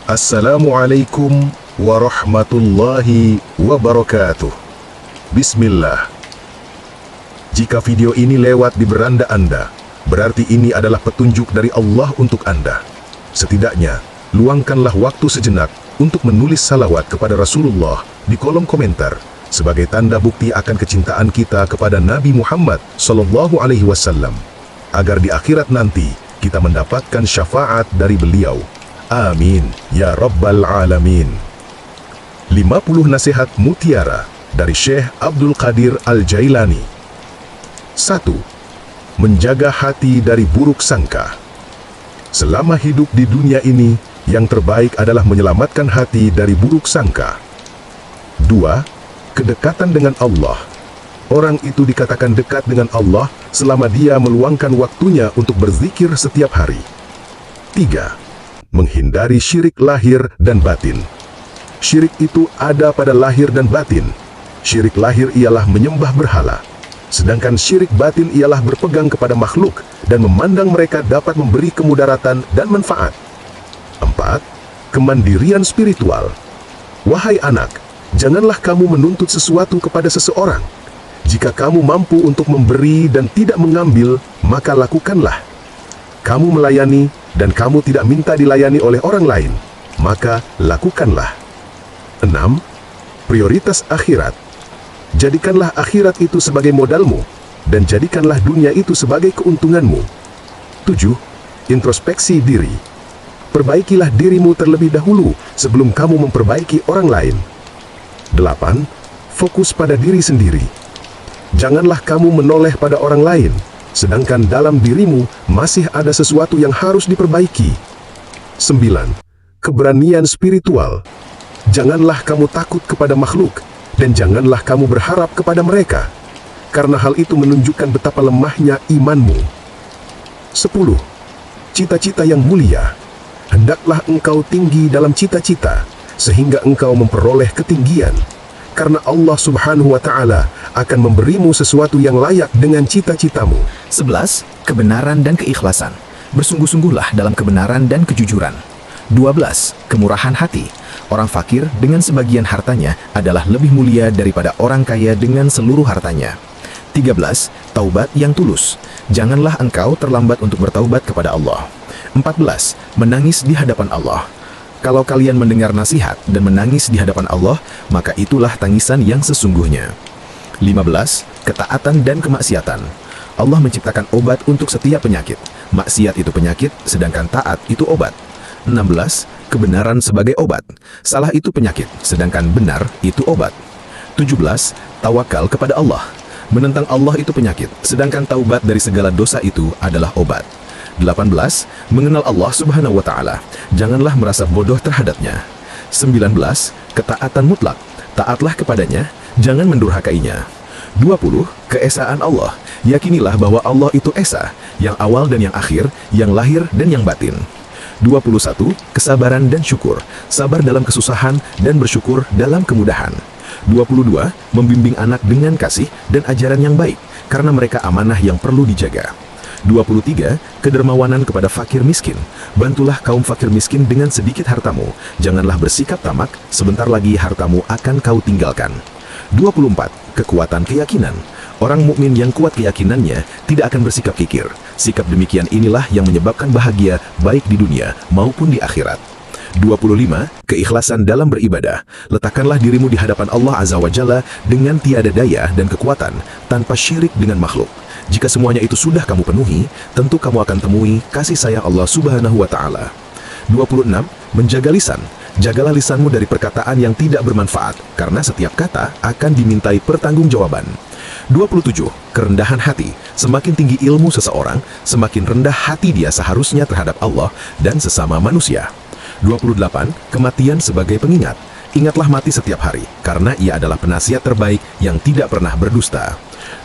Assalamualaikum warahmatullahi wabarakatuh. Bismillah. Jika video ini lewat di beranda Anda, berarti ini adalah petunjuk dari Allah untuk Anda. Setidaknya, luangkanlah waktu sejenak untuk menulis salawat kepada Rasulullah di kolom komentar sebagai tanda bukti akan kecintaan kita kepada Nabi Muhammad SAW, agar di akhirat nanti kita mendapatkan syafaat dari beliau. Amin ya rabbal alamin. 50 nasihat mutiara dari Syekh Abdul Qadir Al-Jailani. 1. Menjaga hati dari buruk sangka. Selama hidup di dunia ini, yang terbaik adalah menyelamatkan hati dari buruk sangka. 2. Kedekatan dengan Allah. Orang itu dikatakan dekat dengan Allah selama dia meluangkan waktunya untuk berzikir setiap hari. 3. Menghindari syirik lahir dan batin. Syirik itu ada pada lahir dan batin. Syirik lahir ialah menyembah berhala, sedangkan syirik batin ialah berpegang kepada makhluk dan memandang mereka dapat memberi kemudaratan dan manfaat. 4. Kemandirian spiritual. Wahai anak, janganlah kamu menuntut sesuatu kepada seseorang. Jika kamu mampu untuk memberi dan tidak mengambil, maka lakukanlah. Kamu melayani dan kamu tidak minta dilayani oleh orang lain, maka lakukanlah. 6. Prioritas akhirat. Jadikanlah akhirat itu sebagai modalmu, dan jadikanlah dunia itu sebagai keuntunganmu. 7. Introspeksi diri. Perbaikilah dirimu terlebih dahulu sebelum kamu memperbaiki orang lain. 8. Fokus pada diri sendiri. Janganlah kamu menoleh pada orang lain, sedangkan dalam dirimu masih ada sesuatu yang harus diperbaiki. 9. Keberanian spiritual. Janganlah kamu takut kepada makhluk, dan janganlah kamu berharap kepada mereka, karena hal itu menunjukkan betapa lemahnya imanmu. 10. Cita-cita yang mulia. Hendaklah engkau tinggi dalam cita-cita, sehingga engkau memperoleh ketinggian, karena Allah Subhanahu wa Ta'ala akan memberimu sesuatu yang layak dengan cita-citamu. 11. Kebenaran dan keikhlasan. Bersungguh-sungguhlah dalam kebenaran dan kejujuran. 12. Kemurahan hati. Orang fakir dengan sebagian hartanya adalah lebih mulia daripada orang kaya dengan seluruh hartanya. 13. Taubat yang tulus. Janganlah engkau terlambat untuk bertaubat kepada Allah. 14. Menangis di hadapan Allah. Kalau kalian mendengar nasihat dan menangis di hadapan Allah, maka itulah tangisan yang sesungguhnya. 15. Ketaatan dan kemaksiatan. Allah menciptakan obat untuk setiap penyakit. Maksiat itu penyakit, sedangkan taat itu obat. 16. Kebenaran sebagai obat. Salah itu penyakit, sedangkan benar itu obat. 17. Tawakal kepada Allah. Menentang Allah itu penyakit, sedangkan taubat dari segala dosa itu adalah obat. 18. Mengenal Allah Subhanahu wa Ta'ala. Janganlah merasa bodoh terhadapnya. 19. Ketaatan mutlak. Taatlah kepadanya, jangan mendurhakainya. 20. Keesaan Allah. Yakinilah bahwa Allah itu esa, yang awal dan yang akhir, yang lahir dan yang batin. 21. Kesabaran dan syukur. Sabar dalam kesusahan dan bersyukur dalam kemudahan. 22. Membimbing anak dengan kasih dan ajaran yang baik, karena mereka amanah yang perlu dijaga. 23. Kedermawanan kepada fakir miskin. Bantulah kaum fakir miskin dengan sedikit hartamu. Janganlah bersikap tamak, sebentar lagi hartamu akan kau tinggalkan. 24. Kekuatan keyakinan. Orang mukmin yang kuat keyakinannya tidak akan bersikap kikir. Sikap demikian inilah yang menyebabkan bahagia baik di dunia maupun di akhirat. 25. Keikhlasan dalam beribadah. Letakkanlah dirimu di hadapan Allah Azza wa Jalla dengan tiada daya dan kekuatan, tanpa syirik dengan makhluk. Jika semuanya itu sudah kamu penuhi, tentu kamu akan temui kasih sayang Allah Subhanahu wa Ta'ala. 26. Menjaga lisan. Jagalah lisanmu dari perkataan yang tidak bermanfaat, karena setiap kata akan dimintai pertanggungjawaban. 27. Kerendahan hati. Semakin tinggi ilmu seseorang, semakin rendah hati dia seharusnya terhadap Allah dan sesama manusia. 28. Kematian sebagai pengingat. Ingatlah mati setiap hari, karena ia adalah penasihat terbaik yang tidak pernah berdusta.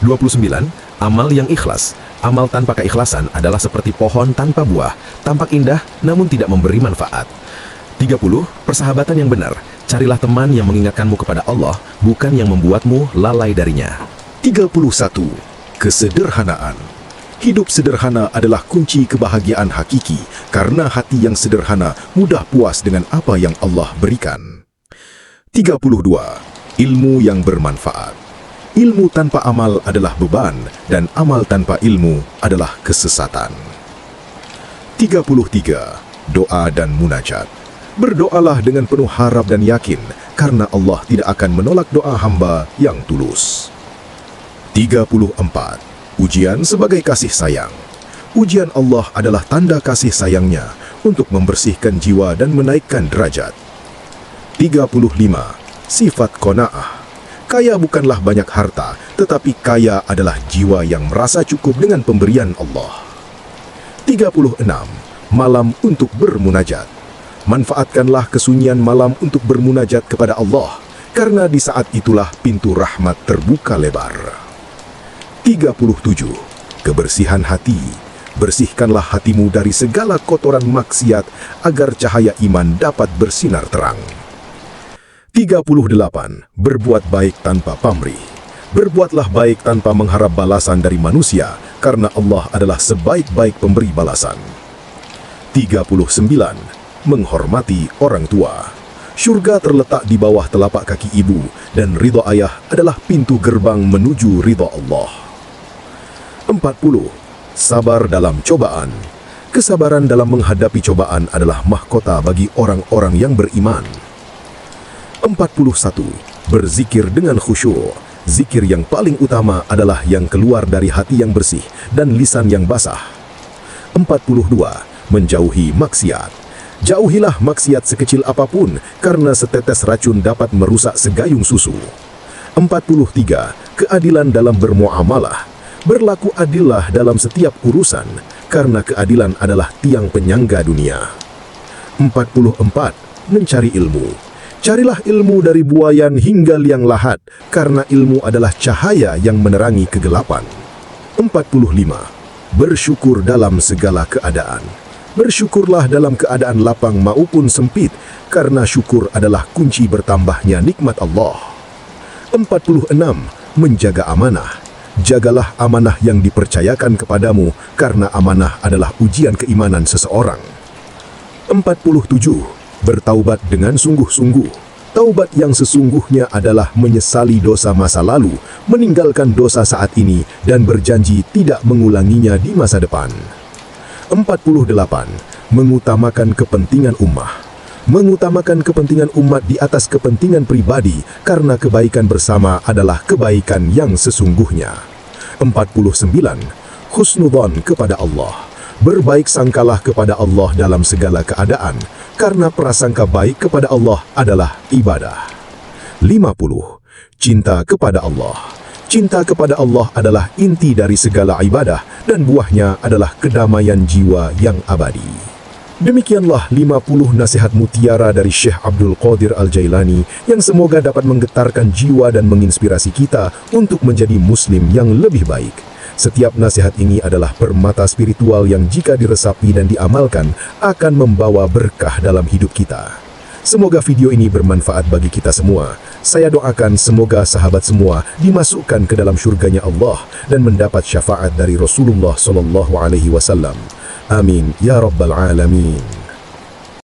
29. Amal yang ikhlas. Amal tanpa keikhlasan adalah seperti pohon tanpa buah, tampak indah namun tidak memberi manfaat. 30. Persahabatan yang benar. Carilah teman yang mengingatkanmu kepada Allah, bukan yang membuatmu lalai darinya. 31. Kesederhanaan. Hidup sederhana adalah kunci kebahagiaan hakiki, karena hati yang sederhana mudah puas dengan apa yang Allah berikan. 32. Ilmu yang bermanfaat. Ilmu tanpa amal adalah beban, dan amal tanpa ilmu adalah kesesatan. 33. Doa dan munajat. Berdoalah dengan penuh harap dan yakin, karena Allah tidak akan menolak doa hamba yang tulus. 34. Ujian sebagai kasih sayang. Ujian Allah adalah tanda kasih sayangnya untuk membersihkan jiwa dan menaikkan derajat. 35. Sifat qanaah. Kaya bukanlah banyak harta, tetapi kaya adalah jiwa yang merasa cukup dengan pemberian Allah. 36. Malam untuk bermunajat. Manfaatkanlah kesunyian malam untuk bermunajat kepada Allah, karena di saat itulah pintu rahmat terbuka lebar. 37. Kebersihan hati. Bersihkanlah hatimu dari segala kotoran maksiat agar cahaya iman dapat bersinar terang. 38. Berbuat baik tanpa pamrih. Berbuatlah baik tanpa mengharap balasan dari manusia, karena Allah adalah sebaik-baik pemberi balasan. 39. Menghormati orang tua. Syurga terletak di bawah telapak kaki ibu, dan ridha ayah adalah pintu gerbang menuju ridha Allah. 40. Sabar dalam cobaan. Kesabaran dalam menghadapi cobaan adalah mahkota bagi orang-orang yang beriman. 41. Berzikir dengan khusyuk. Zikir yang paling utama adalah yang keluar dari hati yang bersih dan lisan yang basah. 42. Menjauhi maksiat. Jauhilah maksiat sekecil apapun, karena setetes racun dapat merusak segayung susu. 43. Keadilan dalam bermuamalah. Berlaku adillah dalam setiap urusan, karena keadilan adalah tiang penyangga dunia. 44. Mencari ilmu. Carilah ilmu dari buayan hingga liang lahat, karena ilmu adalah cahaya yang menerangi kegelapan. 45. Bersyukur dalam segala keadaan. Bersyukurlah dalam keadaan lapang maupun sempit, karena syukur adalah kunci bertambahnya nikmat Allah. 46. Menjaga amanah. Jagalah amanah yang dipercayakan kepadamu, karena amanah adalah ujian keimanan seseorang. 47. Bertaubat dengan sungguh-sungguh. Taubat yang sesungguhnya adalah menyesali dosa masa lalu, meninggalkan dosa saat ini, dan berjanji tidak mengulanginya di masa depan. 48. Mengutamakan kepentingan ummah. Mengutamakan kepentingan umat di atas kepentingan pribadi, karena kebaikan bersama adalah kebaikan yang sesungguhnya. 49. Husnudzon kepada Allah. Berbaik sangkalah kepada Allah dalam segala keadaan, karena prasangka baik kepada Allah adalah ibadah. 50. Cinta kepada Allah. Cinta kepada Allah adalah inti dari segala ibadah, dan buahnya adalah kedamaian jiwa yang abadi. Demikianlah 50 nasihat mutiara dari Syekh Abdul Qadir Al-Jailani yang semoga dapat menggetarkan jiwa dan menginspirasi kita untuk menjadi muslim yang lebih baik. Setiap nasihat ini adalah permata spiritual yang jika diresapi dan diamalkan akan membawa berkah dalam hidup kita. Semoga video ini bermanfaat bagi kita semua. Saya doakan semoga sahabat semua dimasukkan ke dalam syurganya Allah dan mendapat syafaat dari Rasulullah SAW. Amin ya rabbal alamin.